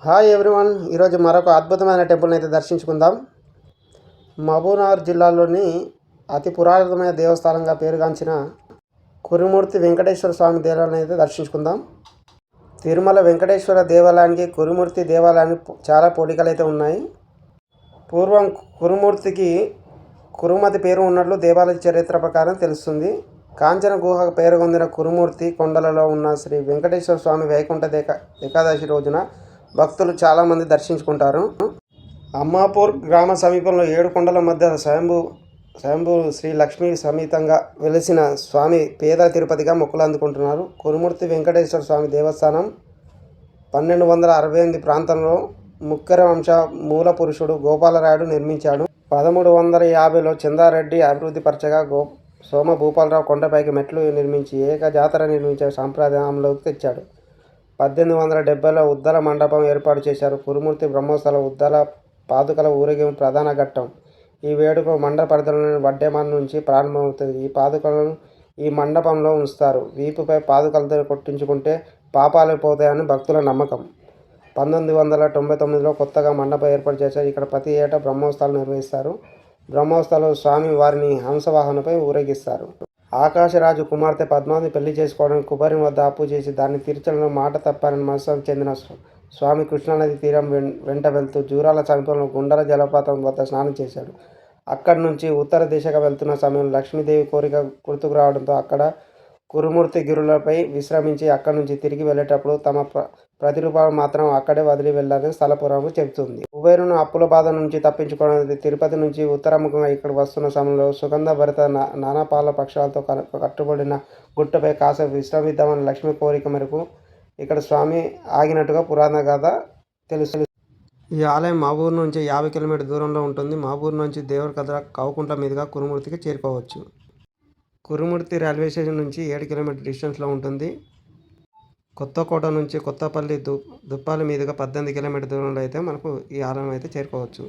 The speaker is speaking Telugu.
హాయ్ ఎవ్రీవన్, ఈరోజు మరొక అద్భుతమైన టెంపుల్ని అయితే దర్శించుకుందాం. మహబూబ్నగర్ జిల్లాలోని అతి పురాతనమైన దేవస్థానంగా పేరుగాంచిన కురుమూర్తి వెంకటేశ్వర స్వామి దేవాలయాన్ని అయితే దర్శించుకుందాం. తిరుమల వెంకటేశ్వర దేవాలయానికి కురుమూర్తి దేవాలయానికి చాలా పోలికలు అయితే ఉన్నాయి. పూర్వం కురుమూర్తికి కురుమతి పేరు ఉన్నట్లు దేవాలయ చరిత్ర ప్రకారం తెలుస్తుంది. కాంచన గుహ పేరుగొందిన కురుమూర్తి కొండలలో ఉన్న శ్రీ వెంకటేశ్వర స్వామి వైకుంఠ ఏకాదశి రోజున భక్తులు చాలామంది దర్శించుకుంటారు. అమ్మాపూర్ గ్రామ సమీపంలో 7 కొండల మధ్య స్వయంభూ శ్రీ లక్ష్మీ సమేతంగా వెలిసిన స్వామి పేద తిరుపతిగా మొక్కులు అందుకుంటున్నారు. కురుమూర్తి వెంకటేశ్వర స్వామి దేవస్థానం 1268 ప్రాంతంలో ముక్కెర వంశ మూల పురుషుడు గోపాలరాయుడు నిర్మించాడు. 1350లో చందారెడ్డి అభివృద్ధి పరచగా సోమ భూపాలరావు కొండపైకి మెట్లు నిర్మించి ఏక జాతర నిర్మించే సాంప్రదాయంలోకి తెచ్చాడు. 1870లో ఉద్దల మండపం ఏర్పాటు చేశారు. కురుమూర్తి బ్రహ్మోత్సవాల ఉద్దల పాదుకల ఊరేగింపు ప్రధాన ఘట్టం. ఈ వేడుక మండప పరిధిలోని వడ్డేమాన్ నుంచి ప్రారంభమవుతుంది. ఈ పాదుకలను ఈ మండపంలో ఉంచుతారు. వీపుపై పాదుకలతో కొట్టించుకుంటే పాపాలు పోతాయని భక్తుల నమ్మకం. 1999లో కొత్తగా మండపం ఏర్పాటు చేశారు. ఇక్కడ ప్రతి ఏటా బ్రహ్మోత్సవాలు నిర్వహిస్తారు. బ్రహ్మోత్సవాలు స్వామి వారిని హంసవాహనపై ఊరేగిస్తారు. ఆకాశరాజు కుమార్తె పద్మావతిని పెళ్లి చేసుకోవడానికి కుబేరుని వద్ద అప్పు చేసి దాన్ని తీర్చడంలో మాట తప్పారని మనస్సానికి చెందిన స్వామి కృష్ణానది తీరం వెంట వెళ్తూ జూరాల సమీపంలో గుండర జలపాతం వద్ద స్నానం చేశాడు. అక్కడి నుంచి ఉత్తర దిశగా వెళ్తున్న సమయంలో లక్ష్మీదేవి కోరిక గుర్తుకు రావడంతో అక్కడ కురుమూర్తి గిరులపై విశ్రమించి అక్కడి నుంచి తిరిగి వెళ్ళేటప్పుడు తమ ప్రతిరూపాలు మాత్రం అక్కడే వదిలి వెళ్లారని స్థల పురాణం చెబుతుంది. కుబేరుని అప్పుల బాధ నుంచి తప్పించుకోవడానికి తిరుపతి నుంచి ఉత్తరముఖంగా ఇక్కడ వస్తున్న సమయంలో సుగంధ భరిత నానాపాల పక్షాలతో కట్టుబడిన గుట్టపై కాసేపు విశ్రమిద్దామని లక్ష్మీ కోరిక మేరకు ఇక్కడ స్వామి ఆగినట్టుగా పురాణ గాథ తెలుసు. ఈ ఆలయం మహబూబ్ నుంచి 50 కిలోమీటర్ల దూరంలో ఉంటుంది. మహబూబ్ నుంచి దేవరకద్ర కౌకుంట్ల మీదుగా కురుమూర్తికి చేరుకోవచ్చు. కురుమూర్తి రైల్వే స్టేషన్ నుంచి 7 కిలోమీటర్ల డిస్టెన్స్లో ఉంటుంది. కొత్తకోట నుంచి కొత్తపల్లి దుప్పాలి మీదుగా 18 కిలోమీటర్ల దూరంలో అయితే మనకు ఈ ఆలయం అయితే చేరుకోవచ్చు.